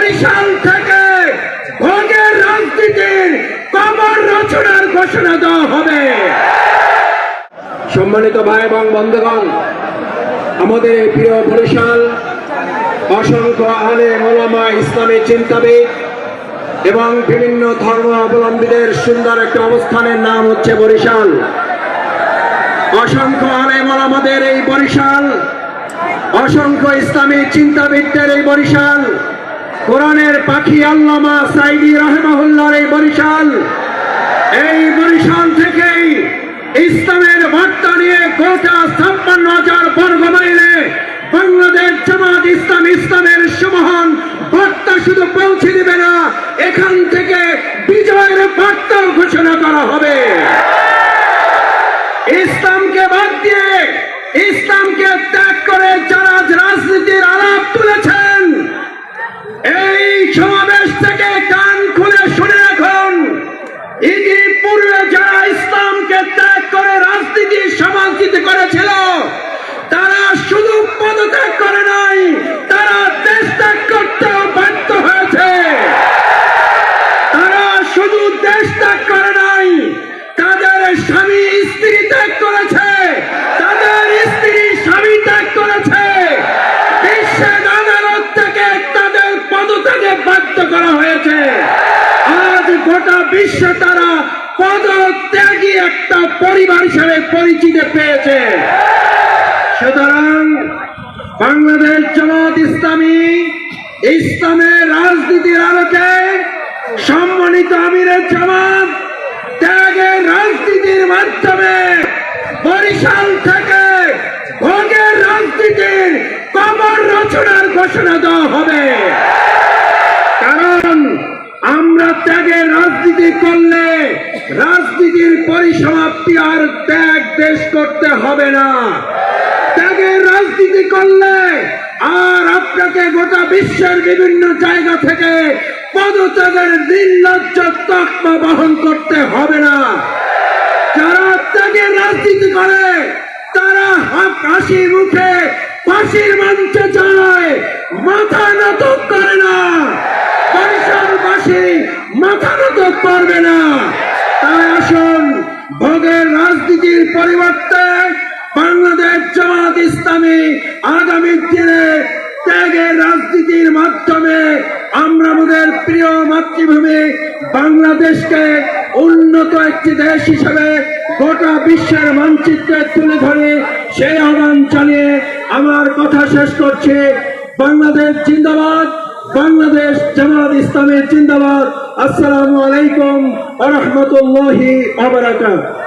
বরিশাল থেকে ভোগের রাজনীতির কবর রচনার ঘোষণা দেওয়া হবে। সম্মানিত ভাই এবং বন্ধুগণ, আমাদের এই প্রিয় বরিশাল অসংখ্য আলেম ওলামা, ইসলামী চিন্তাবিদ এবং বিভিন্ন ধর্মাবলম্বীদের সুন্দর একটা অবস্থানের নাম হচ্ছে বরিশাল। অসংখ্য আলেম ওলামাদের এই বরিশাল, অসংখ্য ইসলামী চিন্তাবিদদের এই বরিশাল, কোরআনের পাখি আল্লামা সাইদি রাহিমাহুল্লাহর এই বরিশাল থেকেই ইসলামের বার্তা নিয়ে গোটা 56,000 বর্গ মাইলে বাংলাদেশ জামাত ইসলামের সুমহান বার্তা শুধু পৌঁছে দিবে না, এখান থেকে বিজয়ের বার্তা ঘোষণা করা হবে। ইসলামকে বাদ দিয়ে, ইসলামকে ত্যাগ করে যারা রাজনীতির আলাপ তুলেছেন, এই সমাবেশ থেকে কান খুলে শুনে রাখুন, ইতিপূর্বে যারা ইসলামকে ত্যাগ করে রাজনীতির সমাজনীতি করেছিল, তারা শুধু পদত্যাগ করে নাই, তারা দেশ ত্যাগ করতেও বাধ্য হয়েছে। তারা শুধু দেশ ত্যাগ করে নাই, তাদের স্বামী স্ত্রী ত্যাগ করেছে, তাদের স্ত্রী স্বামী ত্যাগ করেছে। বিশ্বের আদালত থেকে তাদের পদত্যাগে বাধ্য করা হয়েছে। আজ গোটা বিশ্বে তারা পদত্যাগী একটা পরিবার হিসেবে পরিচিতি পেয়েছে। সুতরাং বাংলাদেশ জামাত ইসলামী ইসলামের রাজনীতির আলোকে সম্মানিত আমিরের জামাত ত্যাগের রাজনীতির মাধ্যমে বরিশাল থেকে ভোগের রাজনীতির কবর রচনার ঘোষণা দেওয়া হবে। কারণ আমরা ত্যাগের রাজনীতি করলে রাজনীতির পরিসমাপ্তি আর ত্যাগ দেশ করতে হবে না। ত্যাগের রাজনীতি করলে আর আপনাকে গোটা বিশ্বের বিভিন্ন জায়গা থেকে পদত্যাগের নির্লজ্জ তকমা বহন করতে হবে না। যারা ত্যাগের রাজনীতি করে তারা হাসি মুখে ফাঁসির মঞ্চে যায়, মাথা নত করে না। বরিশালবাসী মাথা নত করবে না। তাই আসুন, ভোগের রাজনীতির পরিবর্তে বাংলাদেশ জামাত ইসলামী আগামী দিনে ত্যাগের রাজনীতির মাধ্যমে আমরা আমাদের প্রিয় মাতৃভূমি বাংলাদেশকে উন্নত একটি দেশ হিসেবে গোটা বিশ্বের মানচিত্রে তুলে ধরে সেই আহ্বান জানিয়ে আমার কথা শেষ করছি। বাংলাদেশ জিন্দাবাদ, বাংলাদেশ জামাত ইসলামী জিন্দাবাদ। আসসালামু আলাইকুম ওয়া রাহমাতুল্লাহি ওয়া বারাকাতুহু।